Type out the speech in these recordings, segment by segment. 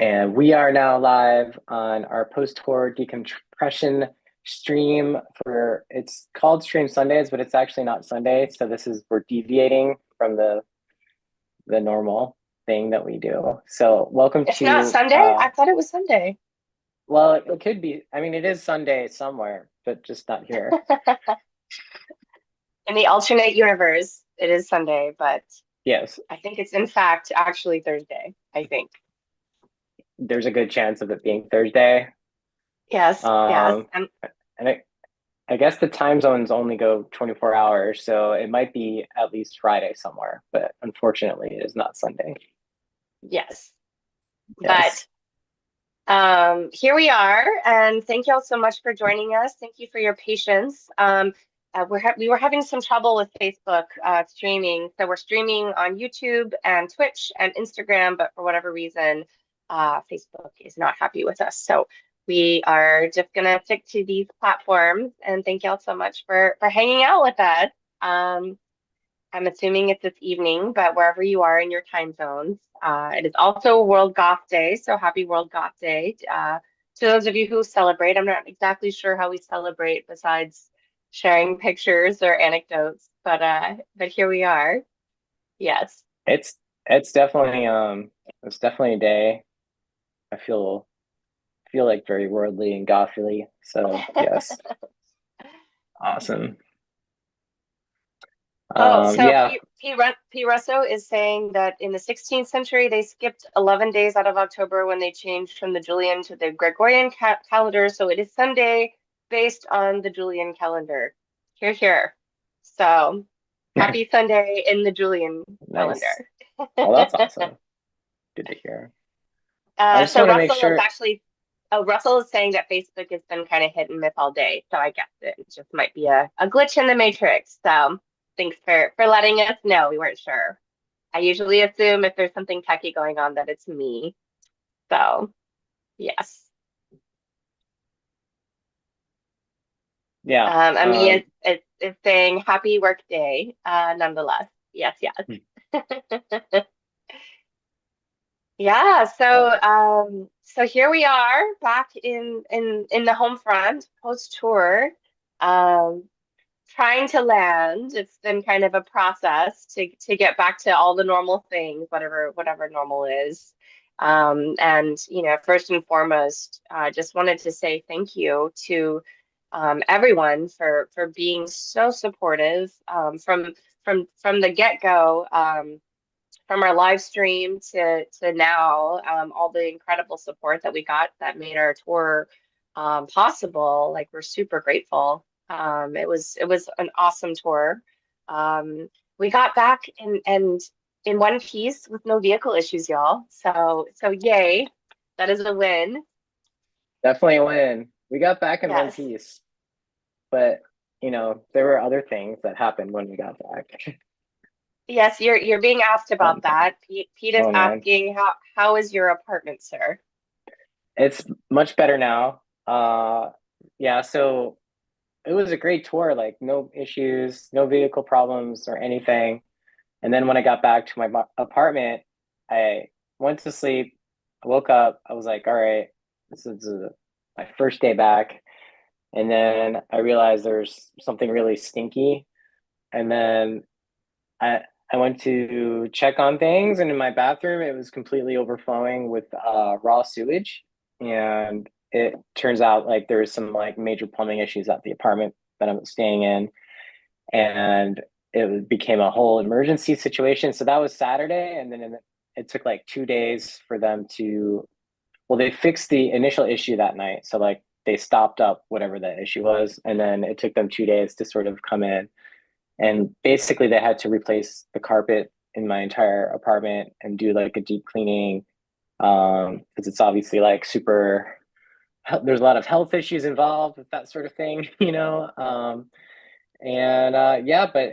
And we are now live on our post-tour decompression stream for, it's called Stream Sundays, but it's actually not Sunday. So we're deviating from the normal thing that we do. So welcome It's not to, Sunday? I thought it was Sunday. well, it could be, I mean, it is Sunday somewhere, but just not here. In the alternate universe, it is Sunday, but Yes, I think it's in fact actually Thursday, I think. there's a good chance of it being Thursday. Yes, yes. Um, and I guess the time zones only go 24 hours, so it might be at least Friday somewhere, but unfortunately it is not Sunday. Yes. Yes. But here we are, and thank you all so much for joining us. Thank you for your patience. We were having some trouble with Facebook streaming, so we're streaming on YouTube and Twitch and Instagram, but for whatever reason, Facebook is not happy with us. So we are just gonna stick to these platforms, and thank y'all so much for hanging out with us. I'm assuming it's this evening, but wherever you are in your time zones, it is also World Goth Day, so happy World Goth Day. To those of you who celebrate, I'm not exactly sure how we celebrate besides sharing pictures or anecdotes, but here we are. Yes. It's it's definitely it's definitely a day. I feel like very worldly and gothly. So yes. Awesome. Oh, so Yeah, P. Russo is saying that in the 16th century, they skipped 11 days out of October when they changed from the Julian to the Gregorian calendar. So it is Sunday based on the Julian calendar. Here, here. So happy Sunday in the Julian nice. calendar. Well, that's awesome. Good to hear. I just So want to make Russell is sure. actually, oh, Russell is saying that Facebook has been kind of hit and miss all day. So I guess it just might be a glitch in the matrix. So thanks for letting us know. We weren't sure. I usually assume if there's something techy going on that it's me. So yes. Yeah. I mean, it's saying happy work day, nonetheless. Yes, yes. Yeah, so here we are back in the home front post tour, um, trying to land. It's been kind of a process to get back to all the normal things, whatever normal is. And first and foremost, just wanted to say thank you to everyone for being so supportive from the get-go. From our live stream to now, all the incredible support that we got that made our tour possible. Like we're super grateful. It was an awesome tour. We got back and in one piece with no vehicle issues, y'all. So yay, that is a win. Definitely a win. We got back in one Yes. piece, but there were other things that happened when we got back. Yes, you're being asked Oh about that. Pete is oh, man, asking how is your apartment, sir? it's much better now. Yeah, so it was a great tour, like no issues, no vehicle problems or anything. And then when I got back to my apartment, I went to sleep. I woke up. I was like, all right, this is my first day back. And then I realized there's something really stinky. And then I I went to check on things, and in my bathroom, it was completely overflowing with raw sewage. And it turns out like there was some like major plumbing issues at the apartment that I'm staying in, and it became a whole emergency situation. So that was Saturday, and then it took like 2 days for them to. Well, they fixed the initial issue that night, so like they stopped up whatever the issue was, and then it took them 2 days to sort of come in and basically they had to replace the carpet in my entire apartment and do like a deep cleaning because it's obviously like super there's a lot of health issues involved with that sort of thing and yeah, but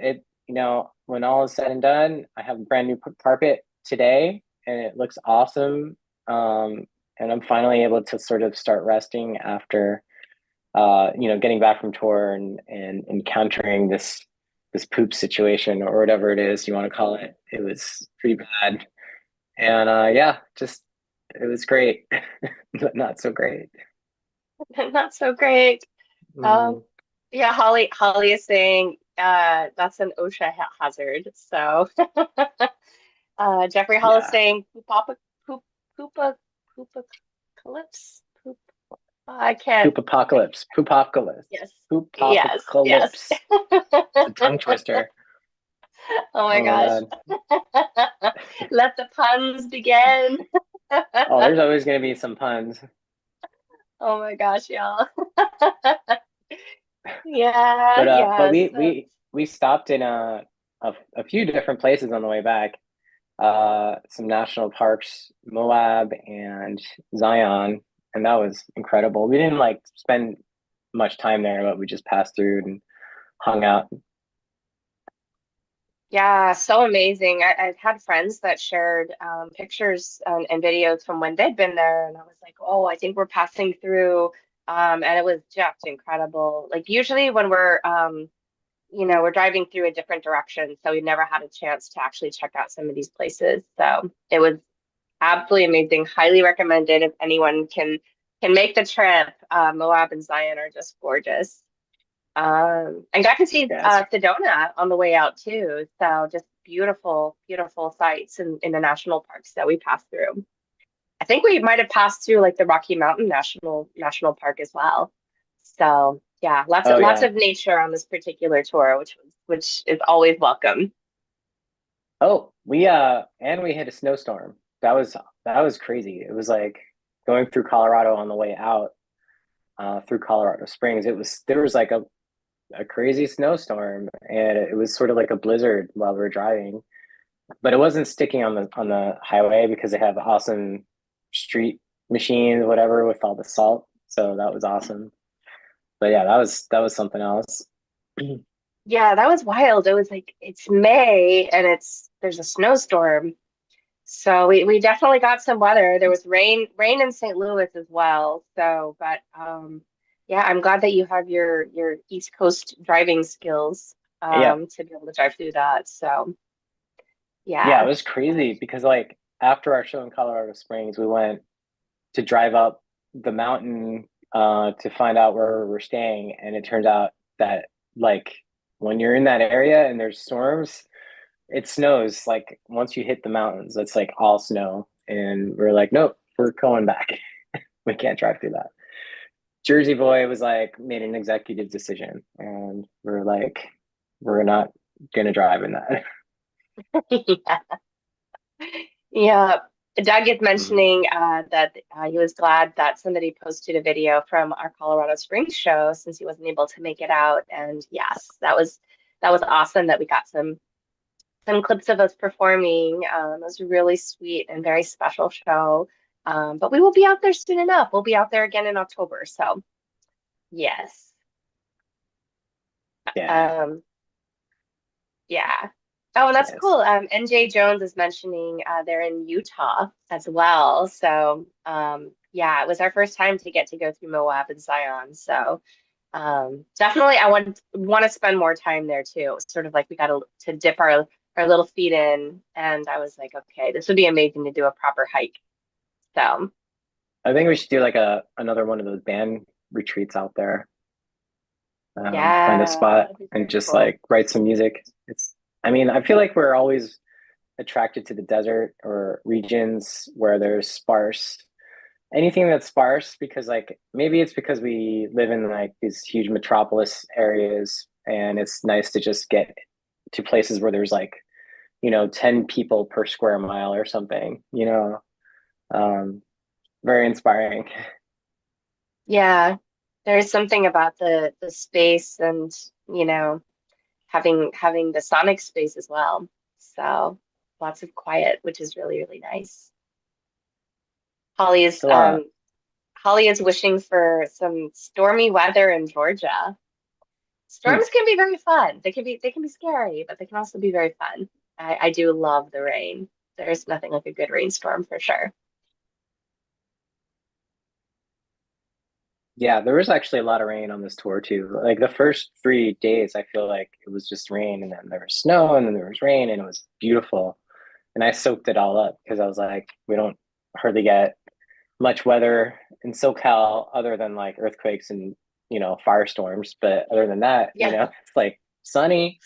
when all is said and done, I have a brand new carpet today and it looks awesome. And I'm finally able to sort of start resting after getting back from tour and encountering this poop situation or whatever it is you want to call it. It was pretty bad. And yeah, just it was great, but not so great. Not so great. Um, Mm. yeah, Holly is saying that's an OSHA hazard. So Jeffrey Hall is Yeah. saying poop poopa poopacalypse. Poop I can't Poop apocalypse. Poopocalypse. yes. Yes. Poopocalypse. It's a tongue twister. Oh my Oh my gosh. God. Let the puns begin. Oh, there's always going to be some puns. Oh my gosh, y'all. Yeah, But yeah. we So we we stopped in a few different places on the way back. Some national parks, Moab and Zion, and that was incredible. We didn't like spend much time there, but we just passed through and hung out. yeah, so amazing. I've had friends that shared pictures and videos from when they'd been there, and I was like, oh, I think we're passing through. And it was just incredible. Like usually when we're driving through a different direction, so we never had a chance to actually check out some of these places. So it was absolutely amazing. Highly recommended if anyone can make the trip. Moab and Zion are just gorgeous. And got to see Yes. Sedona on the way out too. So just beautiful, beautiful sights in the national parks that we passed through. I think we might have passed through like the Rocky Mountain National Park as well. So yeah, Oh lots yeah. of nature on this particular tour, which is always welcome. Oh, and we hit a snowstorm. That was crazy. It was like going through Colorado on the way out, through Colorado Springs. There was like a crazy snowstorm, and it was sort of like a blizzard while we were driving. But it wasn't sticking on the highway because they have awesome street machines, whatever, with all the salt. So that was awesome. But yeah, that was something else. Yeah, that was wild. It was like it's May and there's a snowstorm. So we definitely got some weather. There was rain in St. Louis as well. So, but yeah, I'm glad that you have your East Coast driving skills Yeah, to be able to drive through that. So, yeah, it yeah. was crazy because like after our show in Colorado Springs, we went to drive up the mountain to find out where we're staying, and it turns out that like when you're in that area and there's storms, it snows like once you hit the mountains, it's like all snow. And we're like, nope, we're going back. We can't drive through that. Jersey Boy was like made an executive decision, and we're like, we're not gonna drive in that. Yeah. Doug is Mhm. mentioning that he was glad that somebody posted a video from our Colorado Springs show since he wasn't able to make it out. And yes, that was awesome that we got some clips of us performing. It was a really sweet and very special show. But we will be out there soon enough. We'll be out there again in October. So yes. Yeah, Um, yeah. Oh, and that's yes. cool. NJ Jones is mentioning they're in Utah as well. So yeah, it was our first time to get to go through Moab and Zion. So definitely I want to spend more time there too. It's sort of like we got to dip our little feet in, and I was like, okay, this would be amazing to do a proper hike. So I think we should do like a another one of those band retreats out there. Find a yeah, spot that'd be and very just cool. like write some music. I mean, I feel like we're always attracted to the desert or regions where there's sparse anything that's sparse because like maybe it's because we live in like these huge metropolis areas and it's nice to just get to places where there's like 10 people per square mile or something, um very inspiring. Yeah, there's something about the space and you know having the sonic space as well. So lots of quiet, which is really, really nice. Holly is So um Holly is wishing for some stormy weather in Georgia. hmm, Storms can be very fun. They can be scary, but they can also be very fun. I do love the rain. There's nothing like a good rainstorm for sure. yeah, there was actually a lot of rain on this tour too. Like the first 3 days I feel like it was just rain, and then there was snow, and then there was rain, and it was beautiful. And I soaked it all up because I was like, we don't hardly get much weather in SoCal other than like earthquakes and firestorms. But other than that, Yeah. it's like sunny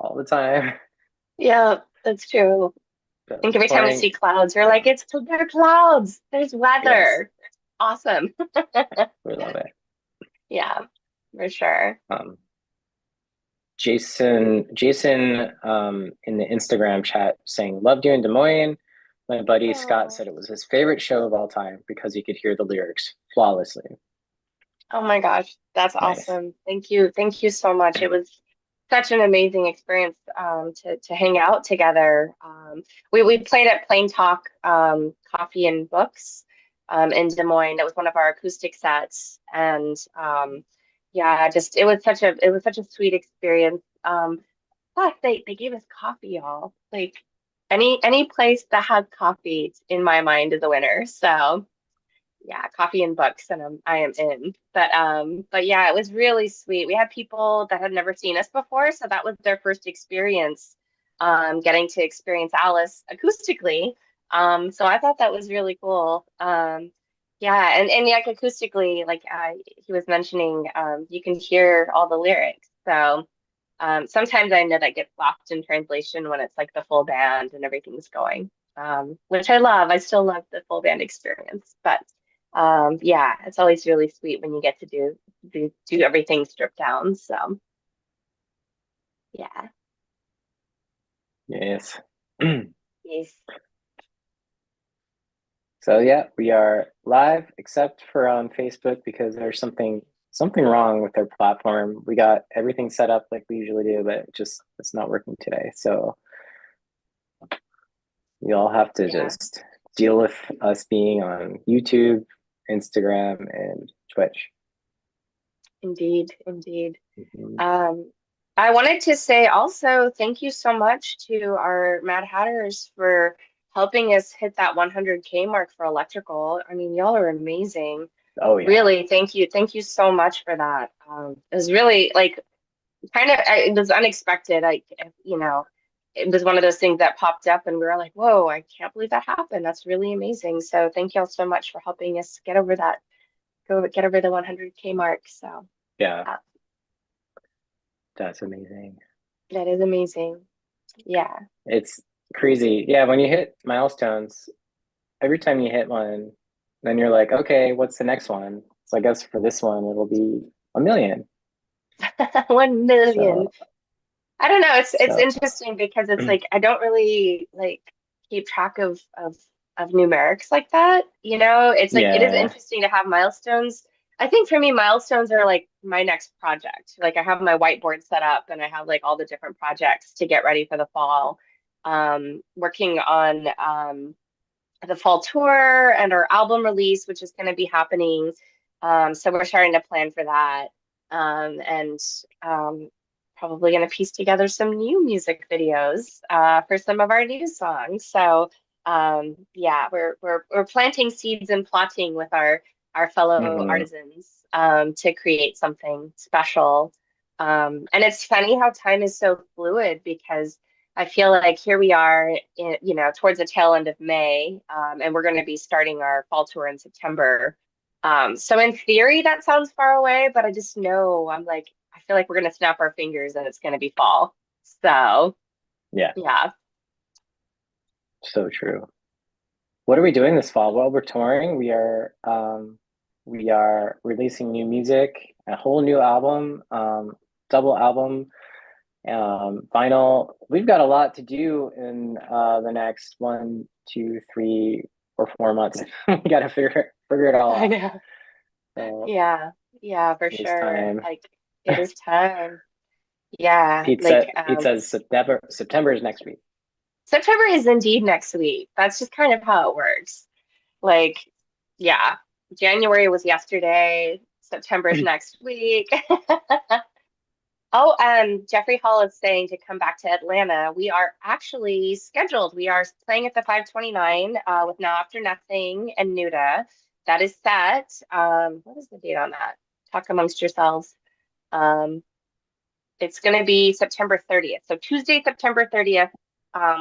all the time. Yeah, that's true. I So think every time we touring, see clouds, we're yeah, like, they're clouds. There's yes, weather. Awesome. we love it. Yeah, for sure. Um, Jason, in the Instagram chat saying, "Loved you in Des Moines." My buddy Scott Oh. said it was his favorite show of all time because he could hear the lyrics flawlessly. Oh my gosh, that's Nice. awesome. Thank you. Thank you so much. It was such an amazing experience to hang out together. We played at Plain Talk Coffee and Books in Des Moines. That was one of our acoustic sets, and yeah, just it was such a sweet experience. Plus, they gave us coffee, y'all. Like any place that has coffee in my mind is a winner. So yeah, coffee and books, and I am in. But yeah, it was really sweet. We had people that had never seen us before, so that was their first experience, getting to experience Alice acoustically. So I thought that was really cool. Yeah, and like acoustically, like he was mentioning, you can hear all the lyrics. So sometimes I know that gets lost in translation when it's like the full band and everything's going, which I love. I still love the full band experience, but yeah, it's always really sweet when you get to do everything stripped down. So yeah, Yes. yes. So yeah, we are live except for on Facebook because there's something wrong with their platform. We got everything set up like we usually do, but it's not working today. So you all have to Yeah, just deal with us being on YouTube, Instagram, and Twitch. indeed, indeed. Mhm. Um, I wanted to say also thank you so much to our Mad Hatters for helping us hit that 100K mark for electrical. I mean, y'all are amazing. Oh yeah. Really, thank you so much for that. It was really like it was unexpected. It was one of those things that popped up, and we were like, "Whoa, I can't believe that happened. That's really amazing." So thank y'all so much for helping us get over the 100K mark. So Yeah, uh, that's amazing. that is amazing. Yeah. It's crazy. Yeah, when you hit milestones, every time you hit one, then you're like, okay, what's the next one? So I guess for this one, it'll be a million. 1 million. So, I don't know. It's so interesting because it's like I don't really like keep track of numerics like that. You know, it's like it is yeah. interesting to have milestones. I think for me, milestones are like my next project. Like I have my whiteboard set up and I have like all the different projects to get ready for the fall. Working on the fall tour and our album release, which is going to be happening. So we're starting to plan for that. And probably going to piece together some new music videos for some of our new songs. So yeah, we're planting seeds and plotting with our fellow Hmm. artisans to create something special. And it's funny how time is so fluid because I feel like here we are, towards the tail end of May, and we're going to be starting our fall tour in September. So in theory, that sounds far away, but I just know I feel like we're going to snap our fingers and it's going to be fall. So Yeah, yeah, so true. What are we doing this fall? Well, we're touring. We are releasing new music, a whole new album, double album, vinyl. We've got a lot to do in the next 1, 2, 3, or 4 months. We got to figure it all I out. know. So Yeah, yeah, for it's sure. time. Like it is time. Yeah, Pete says September is next week. September is indeed next week. That's just kind of how it works. Like, yeah, January was yesterday. September's next week. Oh, Jeffrey Hall is saying to come back to Atlanta. We are actually scheduled. We are playing at the 529 with Now After Nothing and Nuda. That is set. What is the date on that? Talk amongst yourselves. Um, it's going to be September 30th. So Tuesday, September 30th,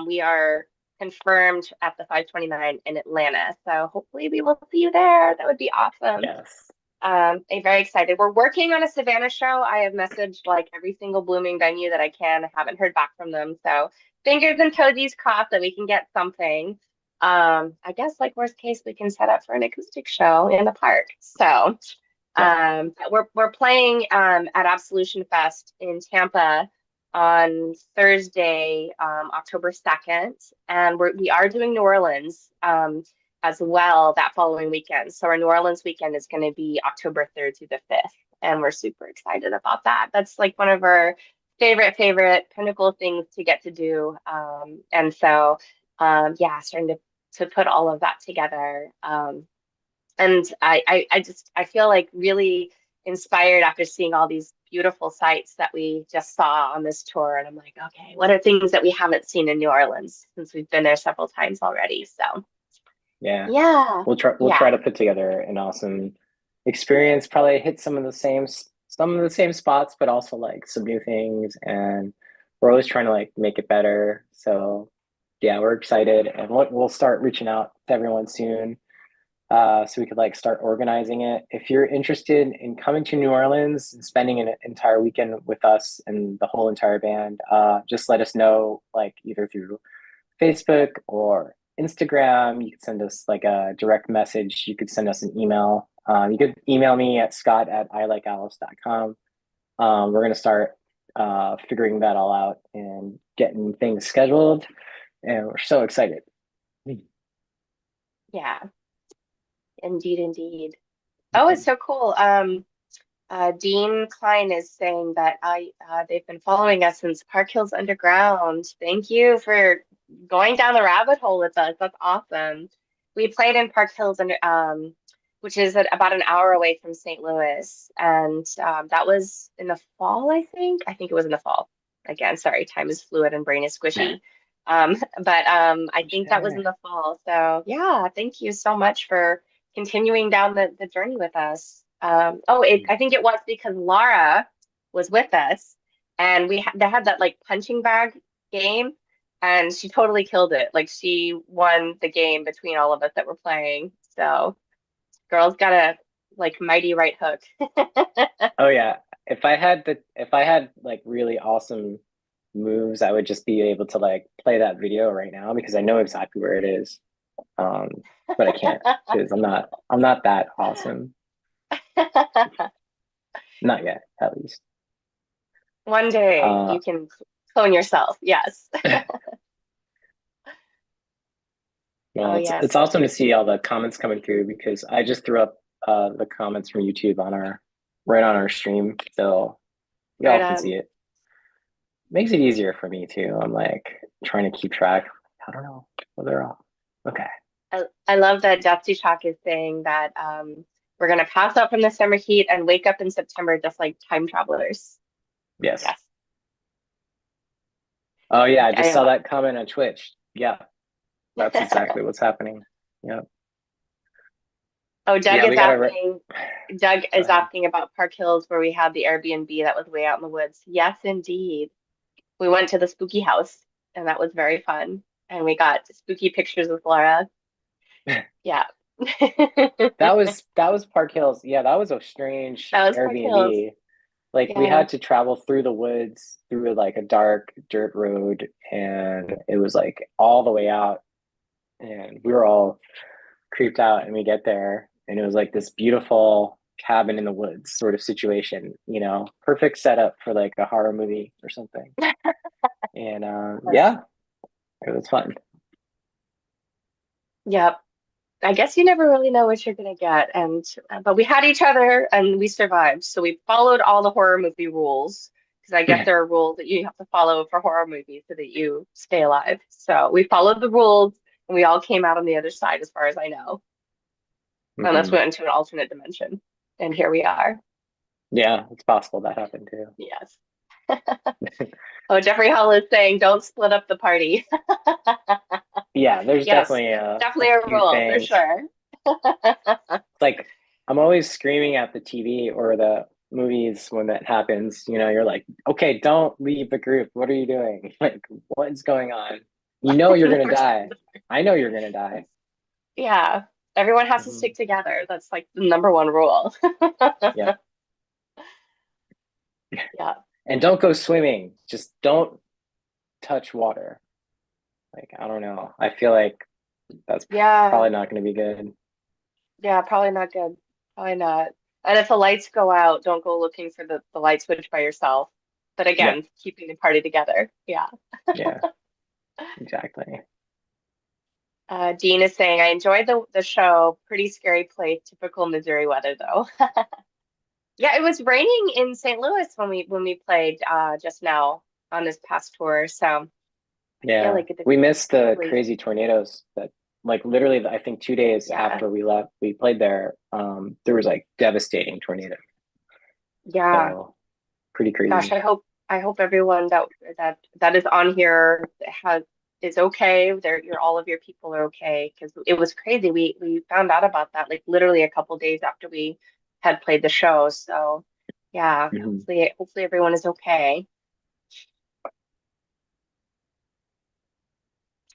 we are confirmed at the 529 in Atlanta. So hopefully we will see you there. That would be awesome. Yes. I'm very excited. We're working on a Savannah show. I have messaged like every single blooming venue that I can. I haven't heard back from them. So fingers and toesies crossed that we can get something. I guess like worst case, we can set up for an acoustic show in the park. So Yeah. we're playing at Absolution Fest in Tampa on Thursday, October 2nd, and we are doing New Orleans as well that following weekend. So our New Orleans weekend is going to be October 3rd through the 5th, and we're super excited about that. That's like one of our favorite pinnacle things to get to do. And so yeah, starting to put all of that together. And I feel like really inspired after seeing all these beautiful sights that we just saw on this tour. And I'm like, okay, what are things that we haven't seen in New Orleans since we've been there several times already? So Yeah. yeah, We'll try to put together an awesome experience, probably hit some of the same spots, but also like some new things. And we're always trying to like make it better. So yeah, we're excited and we'll start reaching out to everyone soon. So we could like start organizing it. If you're interested in coming to New Orleans and spending an entire weekend with us and the whole entire band, just let us know, like either through Facebook or Instagram. You could send us like a direct message. You could send us an email. You could email me at scott@ilikealice.com. We're going to start figuring that all out and getting things scheduled. And we're so excited. yeah, indeed. Oh, it's so cool. Dean Klein is saying that I they've been following us since Park Hills Underground. Thank you for going down the rabbit hole with us. That's awesome. We played in Park Hills which is about an hour away from St. Louis, and that was in the fall, I think. I think it was in the fall. Again, sorry, time is fluid and brain is squishy. But I think that was in the fall. So yeah, thank you so much for continuing down the journey with us. I think it was because Laura was with us, and they had that like punching bag game, and she totally killed it. Like she won the game between all of us that were playing. So girl's got a like mighty right hook. Oh yeah. If I had like really awesome moves, I would just be able to like play that video right now because I know exactly where it is. Um, but I can't because I'm not that awesome. Not yet, at least. One day Uh, you can clone yourself. Yes. Oh well, it's yes. awesome to see all the comments coming through because I just threw up the comments from YouTube on our right on our stream, so Right y'all can see on. it. Makes it easier for me too. I'm like trying to keep track. I don't know. Well, they're all okay. I love that Dusty Chalk is saying that we're gonna pass out from the summer heat and wake up in September just like time travelers. Yes. Yes. Oh yeah, I I just am. saw that comment on Twitch. Yeah, that's exactly what's happening. Yeah. Oh, Doug Yeah, is we gotta. asking. Doug Go is ahead. asking about Park Hills, where we had the Airbnb that was way out in the woods. Yes, indeed. We went to the spooky house, and that was very fun. And we got spooky pictures with Laura. Yeah. That was Park Hills. Yeah, that was a strange That was Park Hills. Airbnb. Like we Yeah. had to travel through the woods, through like a dark dirt road, and it was like all the way out, and we were all creeped out. And we get there, and it was like this beautiful cabin in the woods sort of situation, perfect setup for like a horror movie or something. And Yes. yeah, it was fun. Yep. I guess you never really know what you're gonna get, and but we had each other and we survived. So we followed all the horror movie rules because I guess there are rules that you have to follow for horror movies so that you stay alive. So we followed the rules and we all came out on the other side, as far as I know, unless we Hmm. went into an alternate dimension. And here we are. Yeah, it's possible that happened too. Yes. Oh, Jeffrey Hull is saying, "Don't split up the party." Yeah, there's Yes, definitely a definitely a few rule for things. sure. Like I'm always screaming at the TV or the movies when that happens. You're like, okay, don't leave the group. What are you doing? Like, what's going on? You know you're gonna Never say die. I know you're gonna die. yeah. Everyone has to Hmm. stick together. That's like the number one rule. Yep. Yeah. And don't go swimming. Just don't touch water. Like, I don't know. I feel like that's Yeah. probably not going to be good. Yeah, probably not good. Probably not. And if the lights go out, don't go looking for the light switch by yourself. But Yep. again, keeping the party together. Yeah. Yeah, exactly. Dean is saying, I enjoyed the show. Pretty scary place. Typical Missouri weather though. Yeah, it was raining in St. Louis when we played just now on this past tour. So I feel Yeah. like it We missed the probably crazy tornadoes that, like, literally, I think 2 days yeah. after we left, we played there. There was like devastating tornado. Yeah. So pretty Gosh, crazy. I hope everyone that is on here has is okay. Your all of your people are okay because it was crazy. We found out about that like literally a couple days after we had played the show. So yeah, Mhm. hopefully everyone is okay.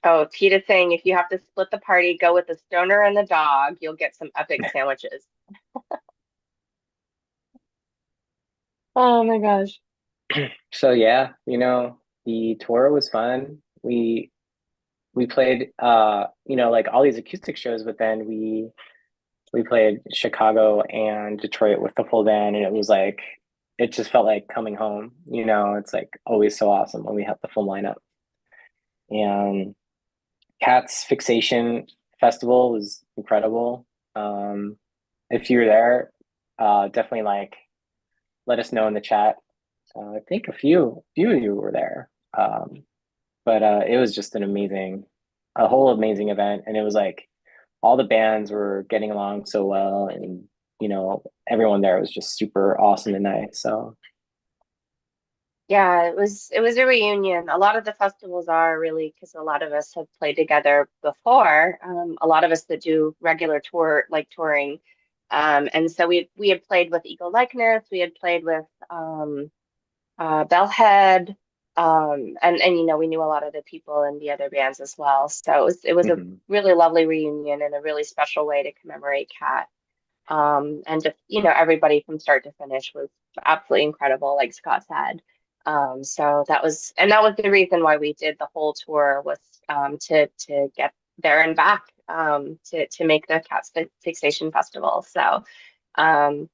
Oh, Tita's saying if you have to split the party, go with the stoner and the dog. You'll get some epic sandwiches. Oh my gosh. So yeah, the tour was fun. We played like all these acoustic shows, but then we played Chicago and Detroit with the full band, and it was like it just felt like coming home. It's like always so awesome when we have the full lineup. And Cat's Fixation Festival was incredible. Um, if you were there, definitely like let us know in the chat. I think a few of you were there. But it was just a whole amazing event, and it was like all the bands were getting along so well, and everyone there was just super awesome and nice. So Yeah, it was a reunion. A lot of the festivals are really because a lot of us have played together before. A lot of us that do regular touring. And so we had played with Eagle Likeness, we had played with Bellhead, and we knew a lot of the people in the other bands as well. So it was a mhm. really lovely reunion and a really special way to commemorate Cat. And just, everybody from start to finish was absolutely incredible, like Scott said. So that was the reason why we did the whole tour was to get there and back to make the Fixation Festival. So um,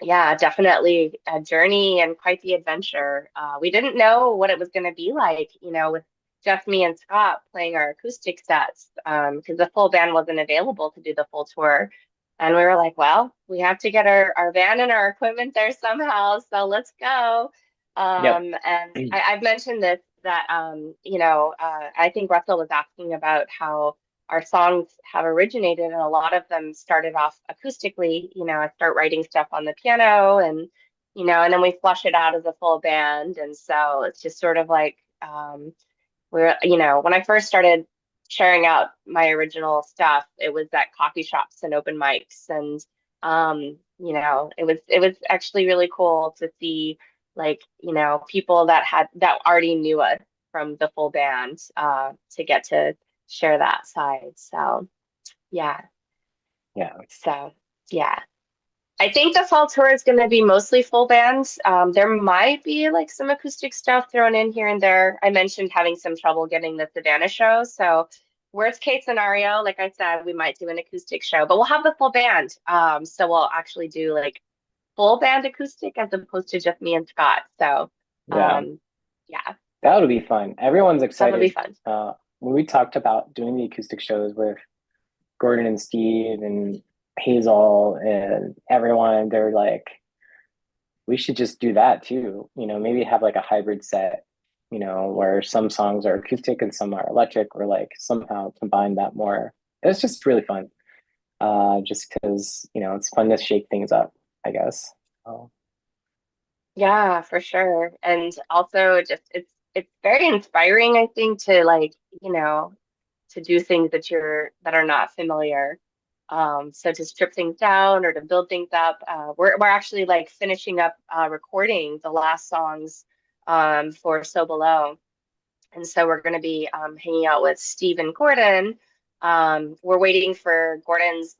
yeah, definitely a journey and quite the adventure. We didn't know what it was going to be like, with just me and Scott playing our acoustic sets, because the full band wasn't available to do the full tour. And we were like, well, we have to get our van and our equipment there somehow, so let's go. Yep. And I've mentioned this that, I think Russell was asking about how our songs have originated, and a lot of them started off acoustically. I start writing stuff on the piano, and then we flush it out as a full band. And so it's just sort of like when I first started sharing out my original stuff, it was at coffee shops and open mics, and it was actually really cool to see like people that already knew us from the full band to get to share that side. So yeah, Yeah. so yeah. I think the fall tour is going to be mostly full bands. There might be like some acoustic stuff thrown in here and there. I mentioned having some trouble getting the Savannah show. So, worst case scenario, like I said, we might do an acoustic show, but we'll have the full band. So we'll actually do like full band acoustic as opposed to just me and Scott. So, Yeah. um, yeah, That would be fun. Everyone's that'll be excited. fun. When we talked about doing the acoustic shows with Gordon and Steve and Hazel and everyone, they're like, we should just do that too. Maybe have like a hybrid set, where some songs are acoustic and some are electric, or like somehow combine that more. It's just really fun. Just because, it's fun to shake things up, I guess. Oh, Yeah, for sure. And also just it's very inspiring, I think, to like, to do things that are not familiar. So to strip things down or to build things up. We're actually like finishing up recording the last songs for So Below. And so we're going to be hanging out with Steve and Gordon. We're waiting for Gordon's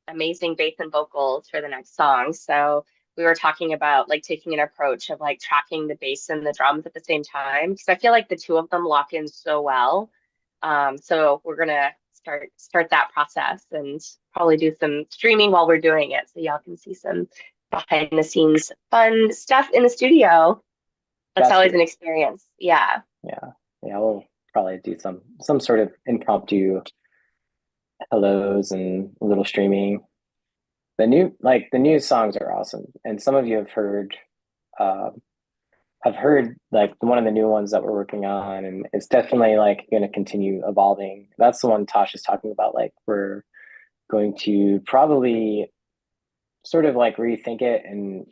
amazing bass and vocals for the next song. So we were talking about like taking an approach of like tracking the bass and the drums at the same time because I feel like the two of them lock in so well. So we're gonna start that process and probably do some streaming while we're doing it, so y'all can see some behind the scenes fun stuff in the studio. That's That's always an great. experience. Yeah. Yeah. Yeah, we'll probably do some sort of impromptu hellos and a little streaming. The new songs are awesome. And some of you uh have heard like one of the new ones that we're working on, and it's definitely like going to continue evolving. That's the one Tosh is talking about. Like we're going to probably sort of like rethink it and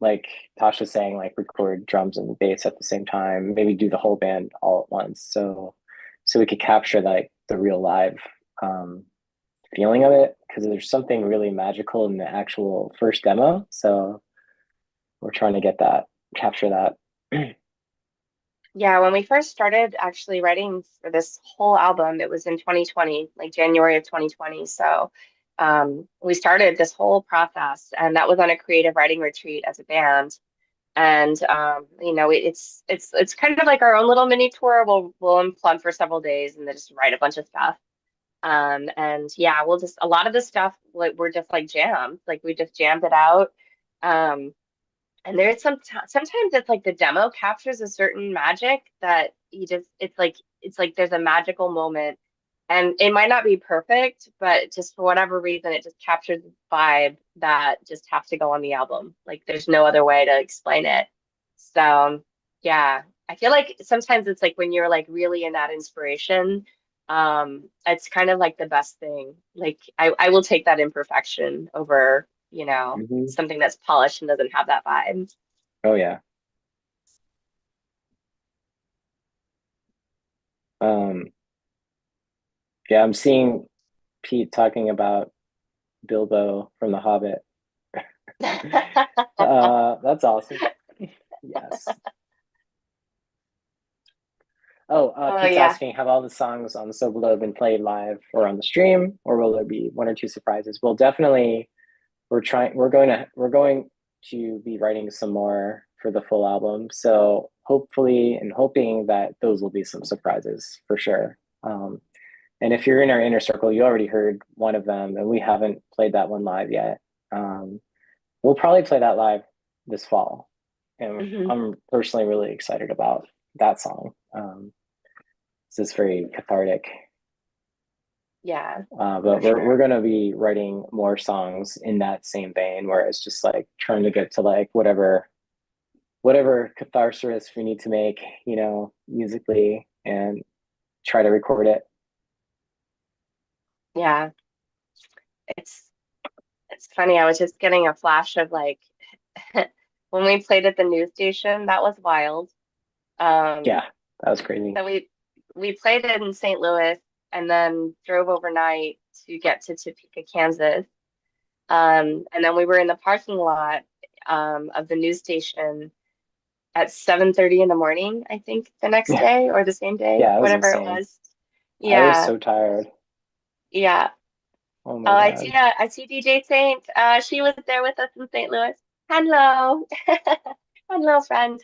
like Tasha's saying, like record drums and bass at the same time, maybe do the whole band all at once. So we could capture like the real live um feeling of it because there's something really magical in the actual first demo. So we're trying to get that, capture that. Yeah, when we first started actually writing for this whole album, it was in 2020, like January of 2020. So we started this whole process, and that was on a creative writing retreat as a band. And it's kind of like our own little mini tour. We'll unplug for several days and then just write a bunch of stuff. And yeah, we'll just a lot of the stuff like we're just like jammed, like we just jammed it out. Um, and there's sometimes it's like the demo captures a certain magic that you just it's like there's a magical moment and it might not be perfect, but just for whatever reason it just captures the vibe that just has to go on the album. Like there's no other way to explain it. So yeah, I feel like sometimes it's like when you're like really in that inspiration, it's kind of like the best thing. Like I will take that imperfection over Hmm. something that's polished and doesn't have that vibe. Oh yeah. Um, yeah, I'm seeing Pete talking about Bilbo from The Hobbit. That's awesome. Yes. Oh, Oh Pete's yeah. asking, have all the songs on the Sobolo been played live or on the stream, or will there be one or two surprises? Well, definitely, we're going to be writing some more for the full album. So hopefully and hoping that those will be some surprises for sure. And if you're in our inner circle, you already heard one of them, and we haven't played that one live yet. Um, we'll probably play that live this fall, and Hmm. I'm personally really excited about that song. This is very cathartic. Yeah, But for we're sure. gonna be writing more songs in that same vein, where it's just like trying to get to like whatever catharsis we need to make, musically, and try to record it. Yeah. It's it's funny. I was just getting a flash of like when we played at the news station, that was wild. Um, Yeah, that was crazy. so we played it in St. Louis and then drove overnight to get to Topeka, Kansas. And then we were in the parking lot of the news station at 7:30 in the morning, I think, the next Yeah, day or the same day, yeah, it was whatever it insane. was. I was Yeah, so tired. yeah. Oh Oh, my God. I see DJ Saint. She was there with us in St. Louis. Hello. Hello, friend.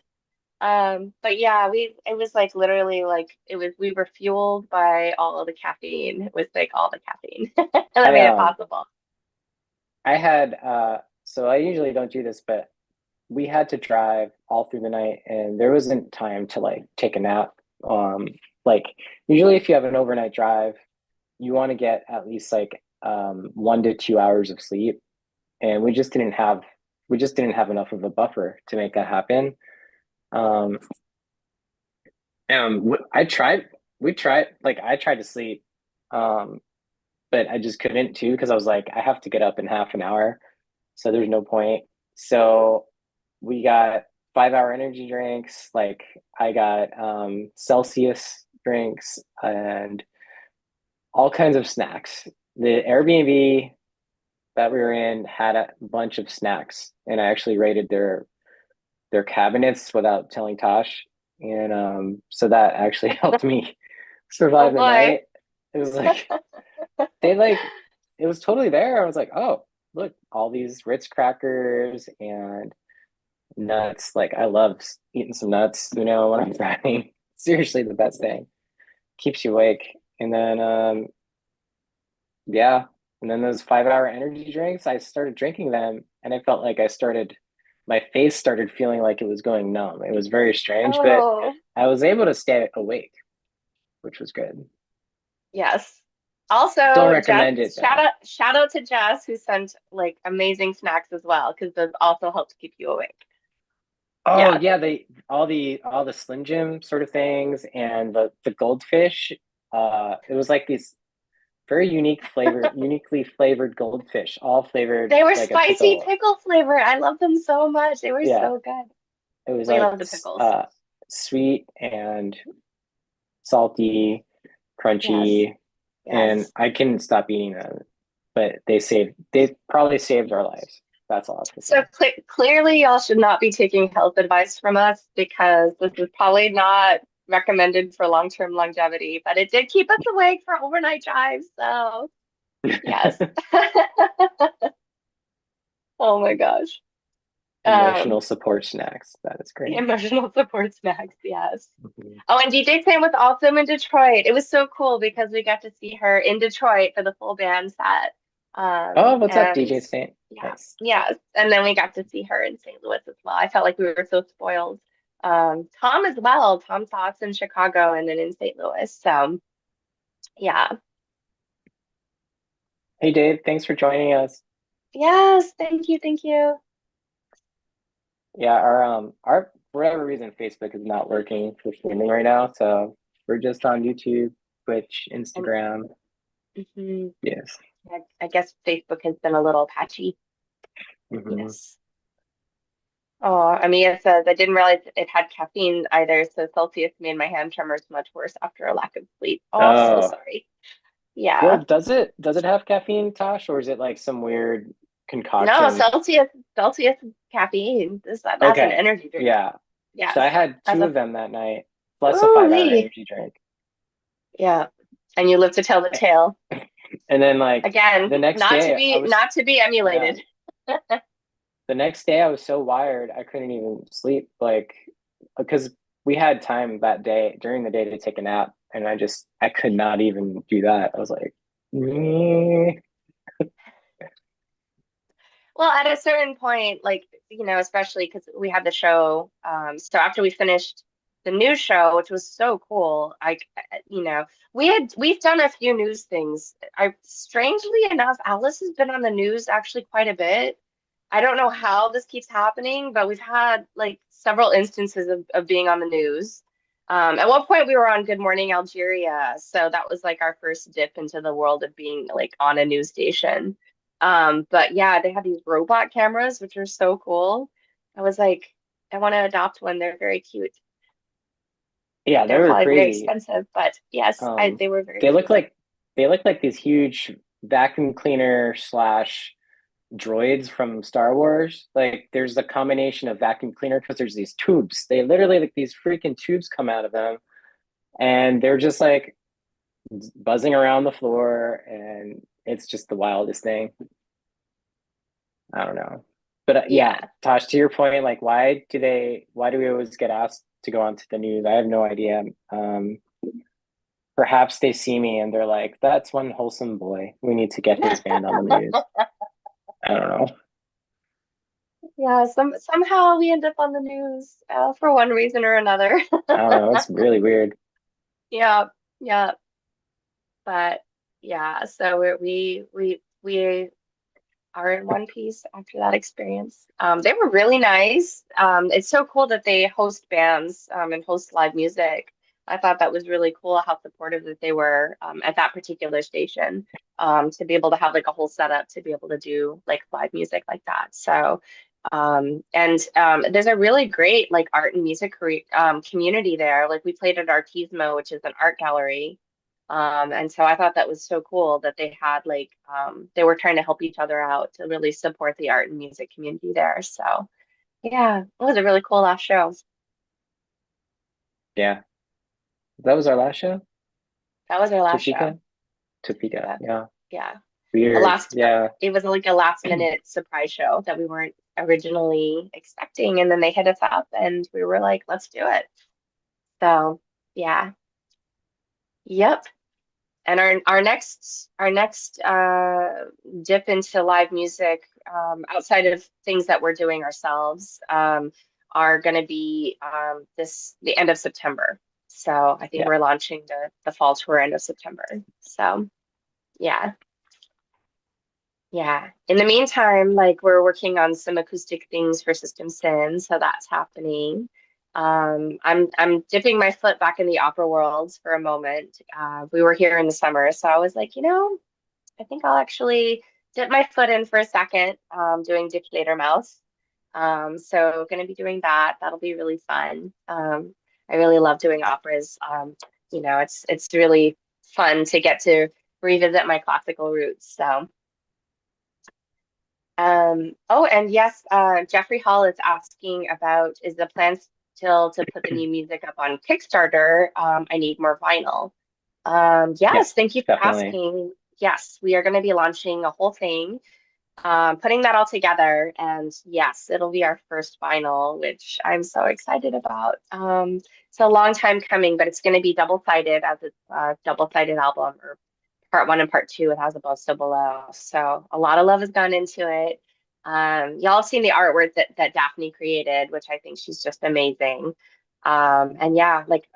But yeah, we it was like literally like it was we were fueled by all of the caffeine. It was like all the caffeine that I made it possible. I had so I usually don't do this, but we had to drive all through the night, and there wasn't time to like take a nap. Um, like usually if you have an overnight drive, you want to get at least like 1 to 2 hours of sleep, and we just didn't have enough of a buffer to make that happen. Um, and I tried, we tried, like I tried to sleep, um, but I just couldn't too because I was like, I have to get up in half an hour, so there's no point. So we got 5 hour energy drinks. Like I got Celsius drinks and all kinds of snacks. The Airbnb that we were in had a bunch of snacks, and I actually raided their cabinets without telling Tosh. and so that actually helped me Oh survive the boy. night. It was like they like it was totally there. I was like, oh, look, all these Ritz crackers and nuts. Like I love eating some nuts, when I'm driving. Seriously, the best thing. Keeps you awake. And then yeah, and then those 5 hour energy drinks, I started drinking them and I felt like my face started feeling like it was going numb. It was very strange, but Oh, I was able to stay awake, which was good. yes. Don't Also, Jess, recommend it though. shout out to Jess who sent like amazing snacks as well, because those also help to keep you awake. Oh Yes. yeah, they all the Slim Jim sort of things and the goldfish. It was like these very uniquely flavored goldfish, all flavored They were like a spicy pickle. pickle flavor. I love them so much. They were Yeah, so good. it was We like love the pickles. sweet and salty, Yes. crunchy, and Yes. I couldn't stop eating them. But they probably saved our lives. That's all I have to So say. clearly, y'all should not be taking health advice from us because this is probably not recommended for long-term longevity, but it did keep us awake for overnight drives. So, yes. Oh my gosh. Emotional Um, support snacks. That is great. Emotional support snacks, yes. Mhm. Oh, and DJ Sam was also in Detroit. It was so cool because we got to see her in Detroit for the full band set. Oh, what's up, And DJ Saint? yeah, Nice. yes. And then we got to see her in St. Louis as well. I felt like we were so spoiled. Tom as well. Tom saw us in Chicago and then in St. Louis. So yeah. Hey, Dave. Thanks for joining us. Yes, thank you, thank you. Yeah, our for whatever reason Facebook is not working for streaming right now, so we're just on YouTube, Twitch, And Instagram. mhm, Yes. I guess Facebook has been a little patchy. Hmm. Yes. Oh, Amia says, I didn't realize it had caffeine either, so Celsius made my hand tremors much worse after a lack of sleep. Oh, so Oh, sorry. well, Yeah. does it have caffeine, Tosh, or is it like some weird No, concoction? Celsius is caffeine. That's an Okay, energy drink. yeah. So Yes. I had That's two a of them that night, plus a ooh 5 hour wee. energy drink. Yeah. And you live to tell the tale. And then like Again, the next day I was not to be yeah, emulated. the next day I was so wired I couldn't even sleep like because we had time that day during the day to take a nap and I could not even do that. I was like, "Meh." Well, at a certain point, like, especially because we had the show. So after we finished the news show, which was so cool, we've done a few news things. Strangely enough, Alice has been on the news actually quite a bit. I don't know how this keeps happening, but we've had like several instances of being on the news. At one point, we were on Good Morning Algeria, so that was like our first dip into the world of being like on a news station. But yeah, they have these robot cameras, which are so cool. I was like, I want to adopt one. They're very cute. Yeah, they They're were probably very crazy. expensive, but yes, um they were very they look cute. like they look like these huge vacuum cleaner slash droids from Star Wars. Like there's a combination of vacuum cleaner because there's these tubes. They literally like these freaking tubes come out of them and they're just like buzzing around the floor and it's just the wildest thing. I don't know. But yeah, Yeah. Tosh, to your point, like why do we always get asked to go onto the news? I have no idea. Perhaps they see me and they're like, that's one wholesome boy. We need to get his band on the news. I don't know. Yeah, somehow we end up on the news for one reason or another. I don't know. It's really weird. Yeah, yeah, but yeah, so we are in one piece after that experience. They were really nice. It's so cool that they host bands and host live music. I thought that was really cool how supportive that they were at that particular station to be able to have like a whole setup to be able to do like live music like that. So, and there's a really great like art and music community there. Like we played at Artismo, which is an art gallery. And so I thought that was so cool that they had like they were trying to help each other out to really support the art and music community there. So yeah, it was a really cool last show. Yeah, that was our last show. That was our last show. Topeka, Topeka. Yep. Yeah, Yeah. A weird. last, Yeah, it was like a last minute surprise show that we weren't originally expecting. And then they hit us up and we were like, let's do it. So yeah. Yep. And our next dip into live music, outside of things that we're doing ourselves, are going to be this the end of September. So I think yeah, we're launching the fall tour end of September. So yeah, yeah. In the meantime, like we're working on some acoustic things for System Sin, so that's happening. I'm dipping my foot back in the opera world for a moment. We were here in the summer, so I was like, I think I'll actually dip my foot in for a second, doing Dick Mouse. So going to be doing that. That'll be really fun. I really love doing operas. It's really fun to get to revisit my classical roots. So, oh, and yes, Jeffrey Hall is asking about, is the plan still to put the new music up on Kickstarter? I need more vinyl. yeah, Yes, thank you for definitely. asking. Yes, we are going to be launching a whole thing, putting that all together. And yes, it'll be our first vinyl, which I'm so excited about. It's a long time coming, but it's going to be double-sided as it's a double-sided album, or part one and part two. It has a both so below. So a lot of love has gone into it. Y'all have seen the artwork that Daphne created, which I think she's just amazing. And yeah, like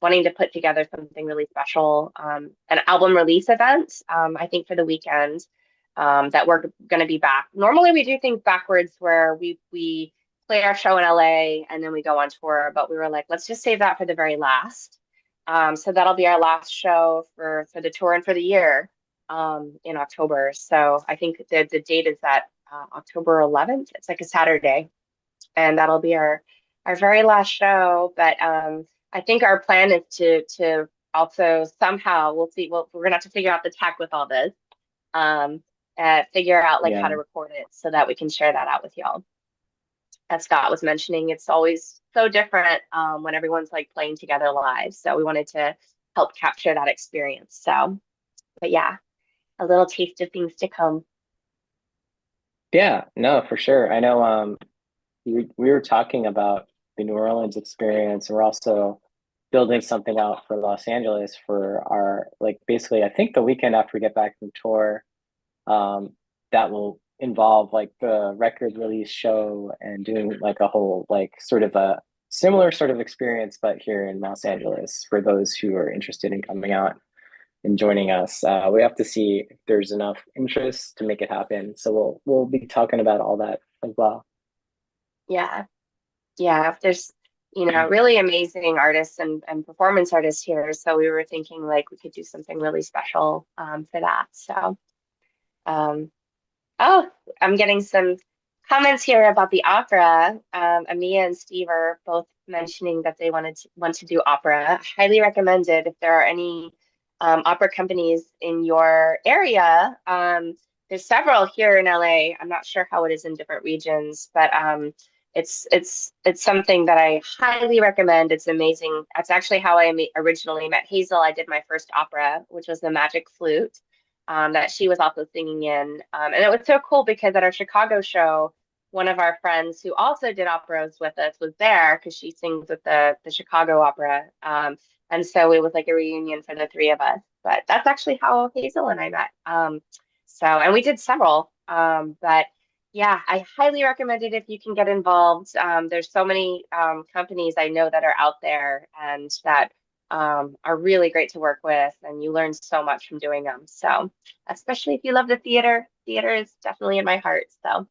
wanting to put together something really special, an album release event, I think for the weekend, that we're going to be back. Normally we do things backwards where we play our show in LA and then we go on tour, but we were like, let's just save that for the very last. So that'll be our last show for the tour and for the year, in October. So I think the date is that October 11th. It's like a Saturday, and that'll be our very last show. But I think our plan is to also somehow, we'll see. We're gonna have to figure out the tech with all this. Um, Figure out like how Yeah. to record it so that we can share that out with y'all. As Scott was mentioning, it's always so different when everyone's like playing together live. So we wanted to help capture that experience. So, but yeah, a little taste of things to come. Yeah, no, for sure. I know we were talking about the New Orleans experience. We're also building something out for Los Angeles for our like basically I think the weekend after we get back from tour, um, that will involve like the record release show and doing like a whole like sort of a similar sort of experience, but here in Los Angeles for those who are interested in coming out and joining us. We have to see if there's enough interest to make it happen. So we'll be talking about all that as well. Yeah, yeah. There's, really amazing artists and performance artists here. So we were thinking like we could do something really special for that. So, um, oh, I'm getting some comments here about the opera. Amia and Steve are both mentioning that they want to do opera. Highly recommended if there are any opera companies in your area. There's several here in LA. I'm not sure how it is in different regions, but it's something that I highly recommend. It's amazing. That's actually how I originally met Hazel. I did my first opera, which was the Magic Flute, that she was also singing in. And it was so cool because at our Chicago show, one of our friends who also did operas with us was there because she sings with the Chicago Opera. And so it was like a reunion for the three of us. But that's actually how Hazel and I met. And we did several. But yeah, I highly recommend it if you can get involved. There's so many companies I know that are out there and that are really great to work with, and you learn so much from doing them. So, especially if you love the theater is definitely in my heart. So,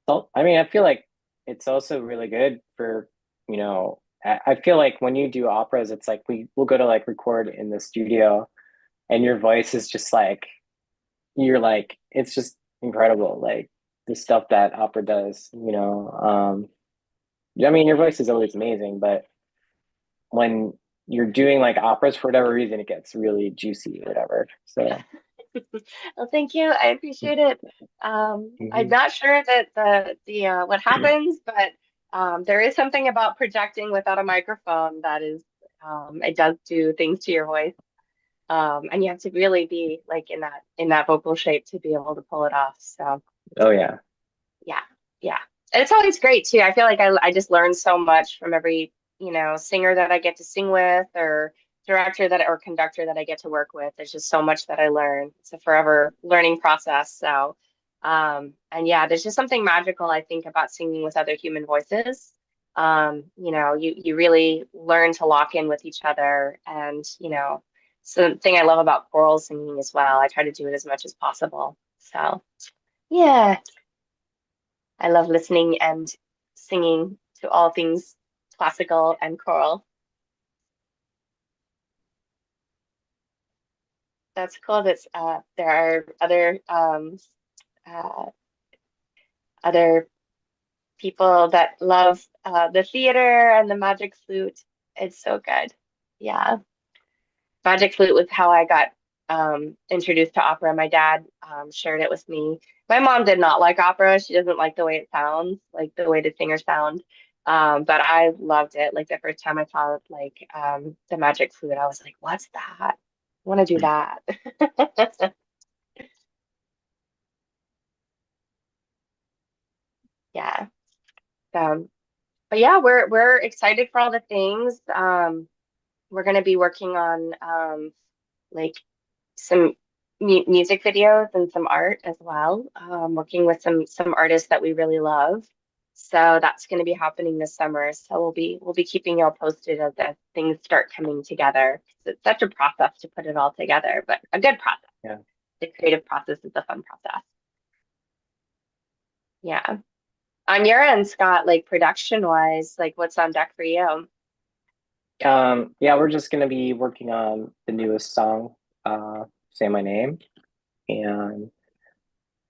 So, I mean, I feel like it's also really good for, I feel like when you do operas, it's like we'll go to like record in the studio and your voice is just like, you're like, it's just incredible. Like the stuff that opera does. I mean, your voice is always amazing, but when you're doing like operas for whatever reason, it gets really juicy or whatever. So, well, thank you. I appreciate it. I'm mhm. not sure that the what happens, but There is something about projecting without a microphone that is, it does do things to your voice. And you have to really be like in that vocal shape to be able to pull it off. So Oh yeah. yeah, yeah. And it's always great too. I feel like I just learn so much from every, singer that I get to sing with or director that or conductor that I get to work with. There's just so much that I learn. It's a forever learning process. So and yeah, there's just something magical, I think, about singing with other human voices. You really learn to lock in with each other and, something I love about choral singing as well. I try to do it as much as possible. So yeah. I love listening and singing to all things classical and choral. That's cool. There are uh, other people that love the theater and the magic flute. It's so good. Yeah, magic flute was how I got introduced to opera. My dad shared it with me. My mom did not like opera. She doesn't like the way it sounds, like the way the singers sound. But I loved it. Like the first time I saw like the magic flute, I was like, "What's that? I want to do that." Yeah. So, but yeah, we're excited for all the things. We're gonna be working on like some music videos and some art as well. Working with some artists that we really love. So that's going to be happening this summer. So we'll be keeping y'all posted as things start coming together. It's such a process to put it all together, but a good process. Yeah. The creative process is a fun process. Yeah. On your end, Scott, like production wise, like what's on deck for you? Yeah, we're just gonna be working on the newest song, Say My Name, and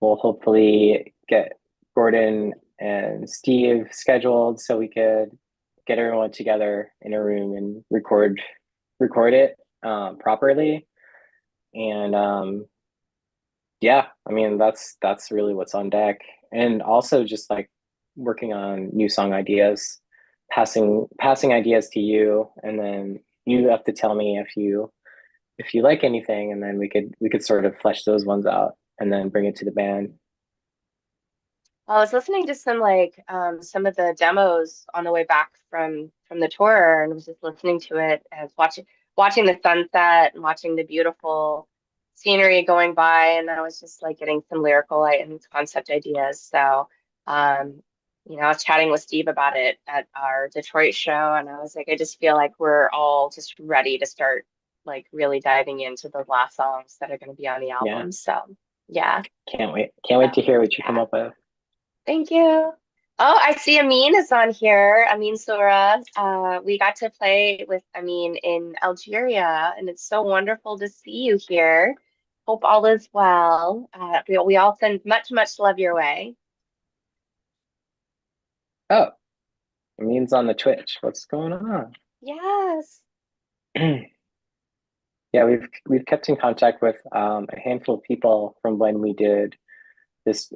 we'll hopefully get Gordon and Steve scheduled so we could get everyone together in a room and record it properly. And yeah, I mean that's really what's on deck. And also just like working on new song ideas, passing ideas to you, and then you have to tell me if you like anything, and then we could sort of flesh those ones out and then bring it to the band. I was listening to some of the demos on the way back from the tour and was just listening to it as watching the sunset and watching the beautiful scenery going by and I was just like getting some lyrical and concept ideas. So I was chatting with Steve about it at our Detroit show and I was like, I just feel like we're all just ready to start like really diving into those last songs that are going to be on the Yeah, album. So yeah. can't wait to So hear what you come yeah. up with. Thank you. Oh, I see Amin is on here. Amin Sura. We got to play with Amin in Algeria, and it's so wonderful to see you here. Hope all is well. We all send much, much love your way. Oh, it means on the Twitch. What's going on? Yes. Yeah, we've kept in contact with a handful of people from when we did this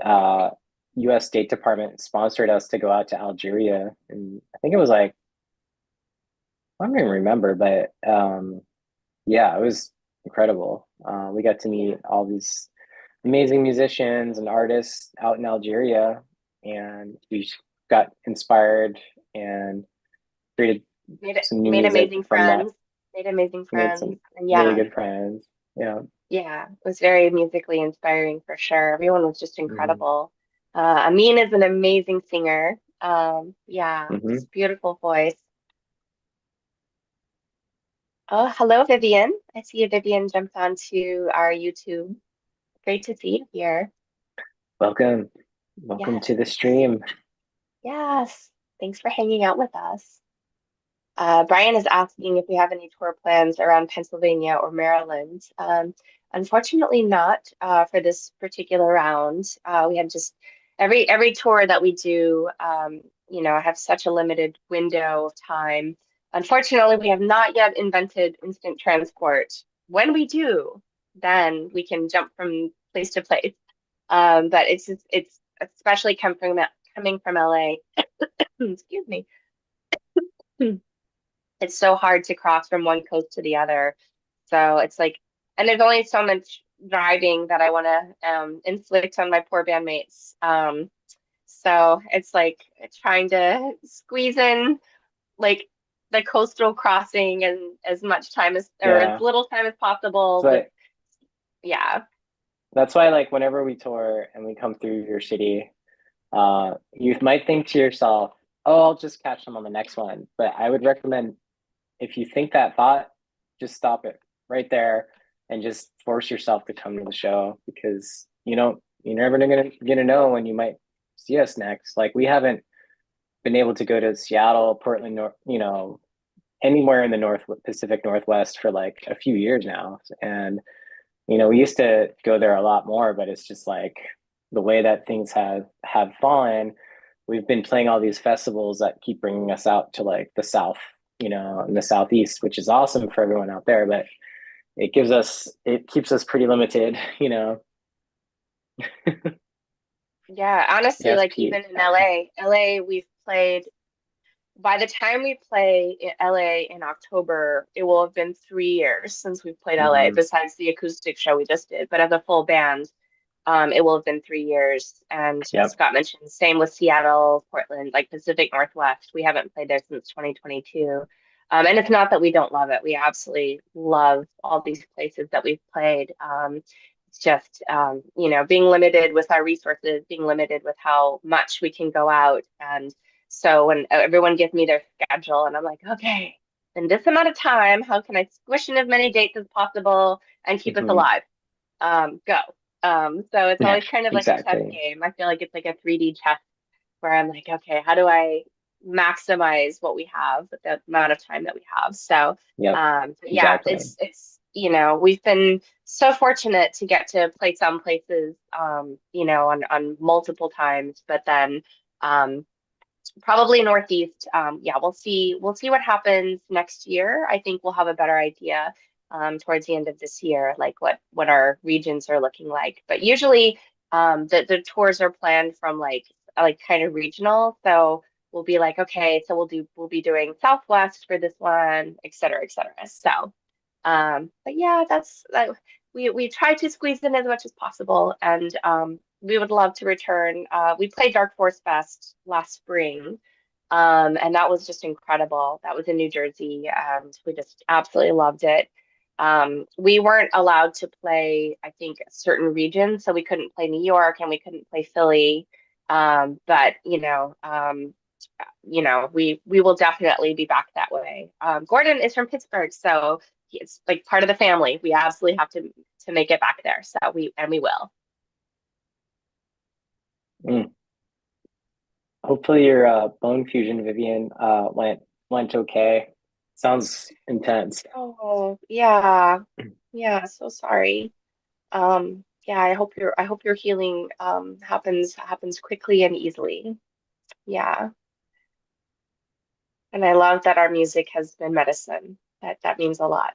US State Department sponsored us to go out to Algeria. And I think it was like, I don't even remember, but yeah, it was incredible. We got to Yeah. meet all these amazing musicians and artists out in Algeria, and we got inspired and created some new Made music amazing from that. friends. Made amazing Made friends. some And really yeah, good friends. Yeah. yeah, it was very musically inspiring for sure. Everyone was just Hmm. incredible. Amin is an amazing singer. Yeah, Hmm. just beautiful voice. Oh, hello, Vivian. I see you, Vivian, jumped onto our YouTube. Great to see you here. Welcome. Welcome Yes, to the stream. yes. Thanks for hanging out with us. Brian is asking if we have any tour plans around Pennsylvania or Maryland. Unfortunately, not for this particular round. We had just every tour that we do, have such a limited window of time. Unfortunately, we have not yet invented instant transport. When we do, then we can jump from place to place. But it's especially coming from LA. excuse me. It's so hard to cross from one coast to the other. So it's like, and there's only so much driving that I want to inflict on my poor bandmates. So it's like trying to squeeze in like the coastal crossing and as much time as or as Yeah. little time as possible with So yeah. that's why like whenever we tour and we come through your city, you might think to yourself, "Oh, I'll just catch them on the next one." But I would recommend if you think that thought, just stop it right there and just force yourself to come to the show because you're never gonna know when you might see us next. Like we haven't been able to go to Seattle, Portland, anywhere in the North Pacific Northwest for like a few years now, and we used to go there a lot more, but it's just like the way that things have fallen. We've been playing all these festivals that keep bringing us out to like the South, in the Southeast, which is awesome for everyone out there, but it keeps us pretty limited, Yeah, honestly, Yes, like Pete. even in LA we've played by the time we play in LA in October, it will have been 3 years since we've played LA, Hmm. besides the acoustic show we just did. But as a full band, it will have been 3 years. And as Yep. Scott mentioned, same with Seattle, Portland, like Pacific Northwest. We haven't played there since 2022. And it's not that we don't love it. We absolutely love all these places that we've played. It's just, being limited with our resources, being limited with how much we can go out. And so when everyone gives me their schedule and I'm like, okay, in this amount of time, how can I squish in as many dates as possible and keep us Hmm. alive? Go. So it's Yeah, always kind of like a chess exactly. game. I feel like it's like a 3D chess where I'm like, okay, how do I maximize what we have with the amount of time that we have? So, Yep, but yeah, exactly. we've been so fortunate to get to play some places, on multiple times, but then, um, probably Northeast. Yeah, we'll see what happens next year. I think we'll have a better idea towards the end of this year, like what our regions are looking like. But usually, the tours are planned from like kind of regional. So we'll be like, okay, so we'll be doing Southwest for this one, et cetera, et cetera. So, but yeah, that's that. We try to squeeze in as much as possible, and we would love to return. We played Dark Force Fest last spring, and that was just incredible. That was in New Jersey, and we just absolutely loved it. We weren't allowed to play, I think, certain regions, so we couldn't play New York and we couldn't play Philly. But we will definitely be back that way. Gordon is from Pittsburgh, so it's like part of the family. We absolutely have to make it back there. So we will. Mm. Hopefully your bone fusion, Vivian, went okay. Sounds intense. Oh, yeah. Yeah, so sorry. Yeah, I hope your healing happens quickly and easily. Yeah. And I love that our music has been medicine. That means a lot.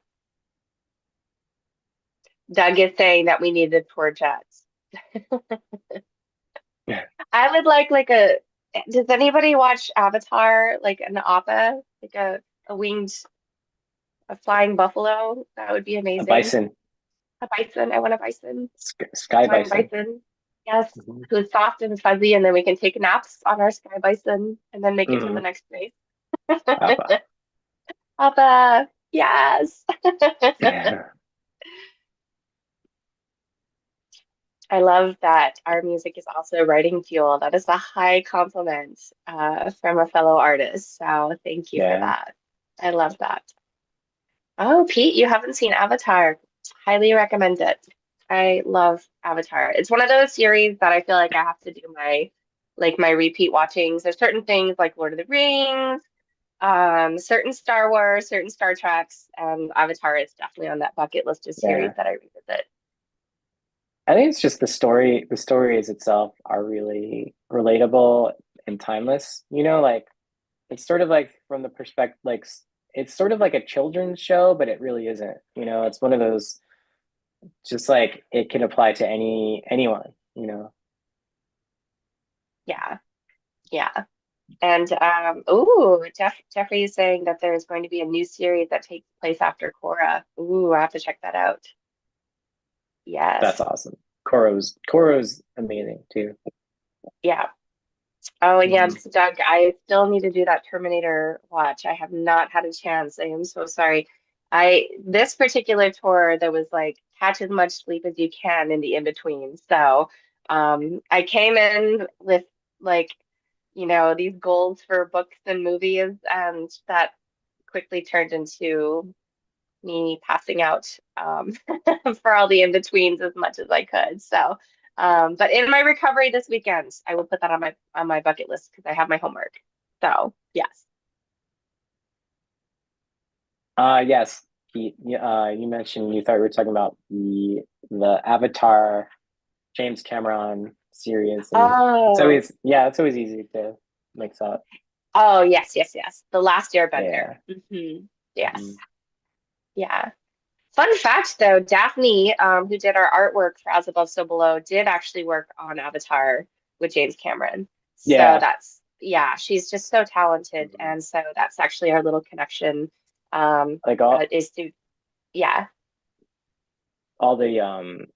Doug is saying that we need the tour jets. I would like a does anybody watch Avatar like an appa? Like a flying buffalo? That would be A amazing. bison, A bison. I want a bison. sky Flying bison. bison. Yes, Mhm. who's soft and fuzzy, and then we can take naps on our sky bison and then make it to the Mhm. next place. Alpha. Papa, yes. I love that our music is also writing fuel. That is a high compliment from a fellow artist. So thank you for Yeah. that. I love that. Oh, Pete, you haven't seen Avatar. Highly recommend it. I love Avatar. It's one of those series that I feel like I have to do my repeat watchings. There's certain things like Lord of the Rings, certain Star Wars, certain Star Treks, and Avatar is definitely on that bucket list of series Yeah. that I revisit. I think it's just the stories itself are really relatable and timeless. Like it's sort of like from the perspective, like it's sort of like a children's show, but it really isn't. It's one of those just like it can apply to anyone. Yeah, yeah. And ooh, Jeffrey is saying that there's going to be a new series that takes place after Korra. Ooh, I have to check that out. That's Yes. awesome. Koro's amazing too. Yeah. Oh, and yeah, Mhm. so Doug, I still need to do that Terminator watch. I have not had a chance. I am so sorry. This particular tour, there was like catch as much sleep as you can in the in-between. So, I came in with like, these goals for books and movies, and that quickly turned into me passing out for all the in-betweens as much as I could. So, but in my recovery this weekend, I will put that on my bucket list because I have my homework. So, yes. Yes. You mentioned you thought we were talking about the Avatar James Cameron series, and Oh, it's always easy to mix up. oh, yes, yes, yes. The Last Airbender. Yeah. Yes. Mhm. Yeah. Fun fact though, Daphne, who did our artwork for As Above, So Below, did actually work on Avatar with James Cameron. So Yeah. yeah, she's just so talented. Mhm. And so that's actually our little connection, Like all is to, yeah, all the um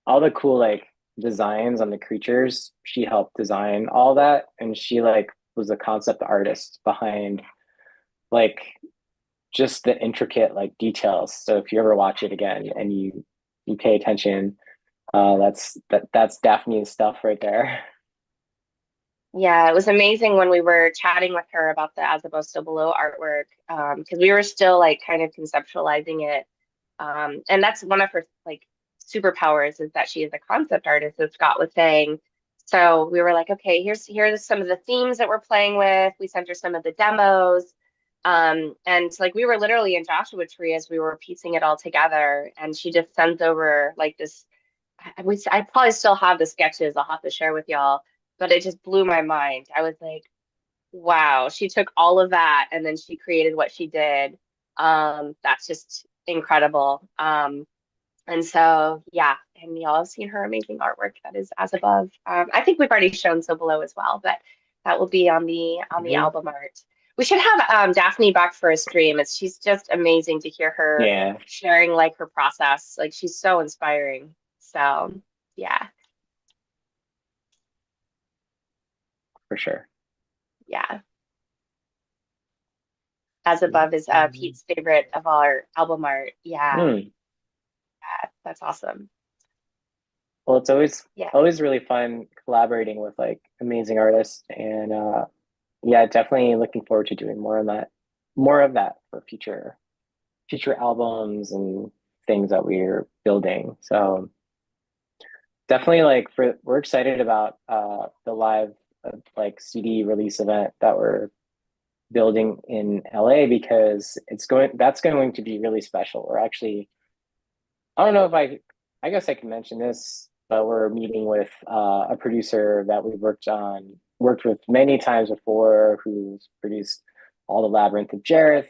all the cool like designs on the creatures, she helped design all that, and she like was the concept artist behind like just the intricate like details. So if you ever watch it again and you pay attention, that's Daphne's stuff right there. yeah, it was amazing when we were chatting with her about the As Above, So Below artwork, because we were still like kind of conceptualizing it. And that's one of her like superpowers is that she is a concept artist, as Scott was saying. So we were like, okay, here's some of the themes that we're playing with. We sent her some of the demos. And like we were literally in Joshua Tree as we were piecing it all together, and she just sends over like this. I probably still have the sketches. I'll have to share with y'all, but it just blew my mind. I was like, wow, she took all of that and then she created what she did. That's just incredible. And so, yeah, and y'all have seen her amazing artwork that is as above. I think we've already shown so below as well, but that will be on the Mhm. album art. We should have Daphne back for a stream. She's just amazing to hear her Yeah, sharing like her process. Like she's so inspiring. So, yeah, for sure. yeah. As above is Pete's favorite of our album art. Yeah, Mm. that's awesome. Well, it's Yeah. always really fun collaborating with like amazing artists, and yeah, definitely looking forward to doing more of that for future albums and things that we're building. So definitely like we're excited about the live like CD release event that we're building in LA, because that's going to be really special. We're actually, I don't know if I guess I can mention this, but we're meeting with a producer that we've worked with many times before, who's produced all the Labyrinth of Jareth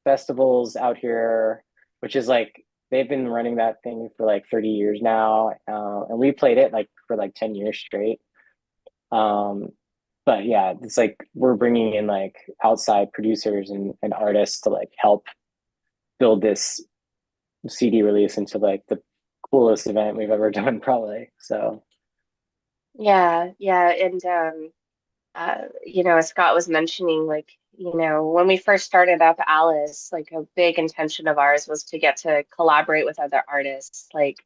festivals out here, which is like they've been running that thing for like 30 years now, and we played it like for like 10 years straight. Um, but yeah, it's like we're bringing in like outside producers and artists to like help build this CD release into like the coolest event we've ever done, probably. So Yeah, yeah, and as Scott was mentioning, like, when we first started up Alice, like a big intention of ours was to get to collaborate with other artists. Like,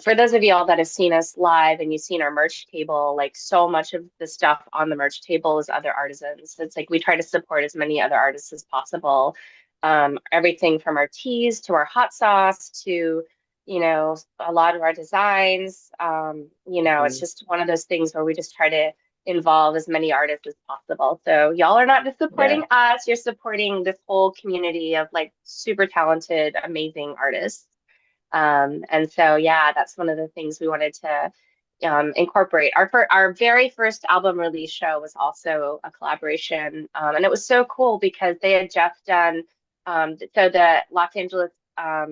for those of y'all that have seen us live and you've seen our merch table, like so much of the stuff on the merch table is other artisans. It's like we try to support as many other artists as possible. Everything from our teas to our hot sauce to, a lot of our designs. It's mm, just one of those things where we just try to involve as many artists as possible. So y'all are not just yeah, supporting us, you're supporting this whole community of like super talented, amazing artists. And so, yeah, that's one of the things we wanted to incorporate. Our very first album release show was also a collaboration, and it was so cool because they had just done. So the Los Angeles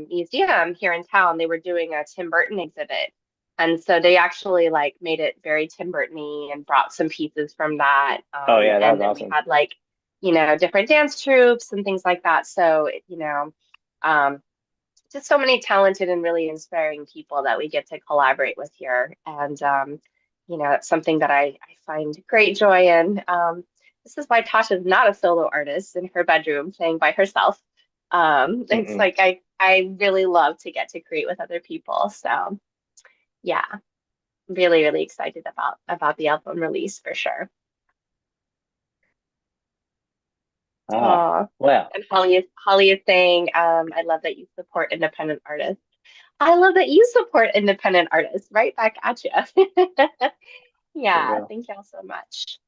Museum here in town, they were doing a Tim Burton exhibit, And so they actually like made it very Tim Burton-y and brought some pieces from that. Oh yeah, that And was then we awesome. had like, different dance troops and things like that. So, um, just so many talented and really inspiring people that we get to collaborate with here. And, it's something that I find great joy in. This is why Tasha's not a solo artist in her bedroom playing by herself. It's Mm-mm. like I really love to get to create with other people. So yeah, really, really excited about the album release for sure. Ah, Oh, well, and Holly is saying, I love that you support independent artists. I love that you support independent artists. Right back at you. there you Yeah, go. thank y'all so much.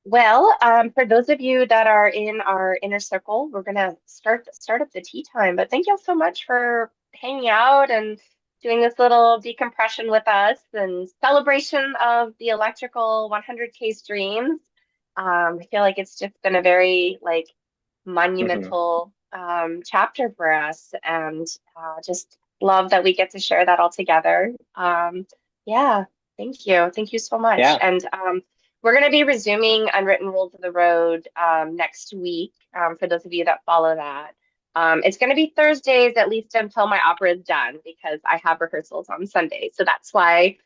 Well, for those of you that are in our inner circle, we're gonna start up the tea time. But thank y'all so much for hanging out and doing this little decompression with us and celebration of the electrical 100K streams. I feel like it's just been a very like Hmm. monumental chapter for us, and just love that we get to share that all together. Yeah, thank you so much, Yeah. and we're going to be resuming Unwritten Rules of the Road next week. For those of you that follow that, it's going to be Thursdays at least until my opera is done because I have rehearsals on Sunday, so that's why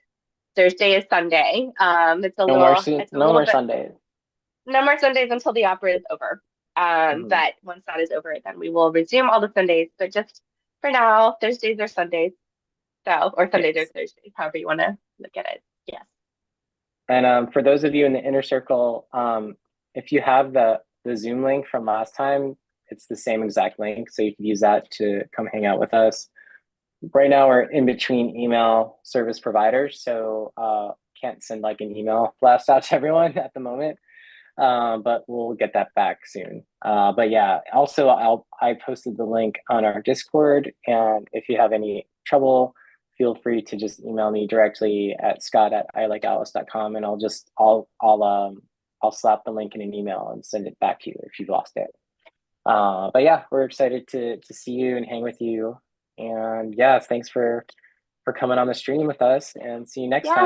Thursday is Sunday. It's a No little more bit Sundays. no more Sundays until the opera is over. Hmm. But once that is over, then we will resume all the Sundays. But just for now, Thursdays are Sundays. So, or Sundays are Yes. Thursdays, however you want to look at it. Yes. And for those of you in the inner circle, if you have the Zoom link from last time, it's the same exact link, so you can use that to come hang out with us. Right now, we're in between email service providers, so can't send like an email blast out to everyone at the moment. But we'll get that back soon. But yeah, also I posted the link on our Discord, and if you have any trouble, feel free to just email me directly at scott@ilikealice.com, and I'll slap the link in an email and send it back to you if you've lost it. But yeah, we're excited to see you and hang with you, and yeah, thanks for coming on the stream with us, and see you next Yeah. time.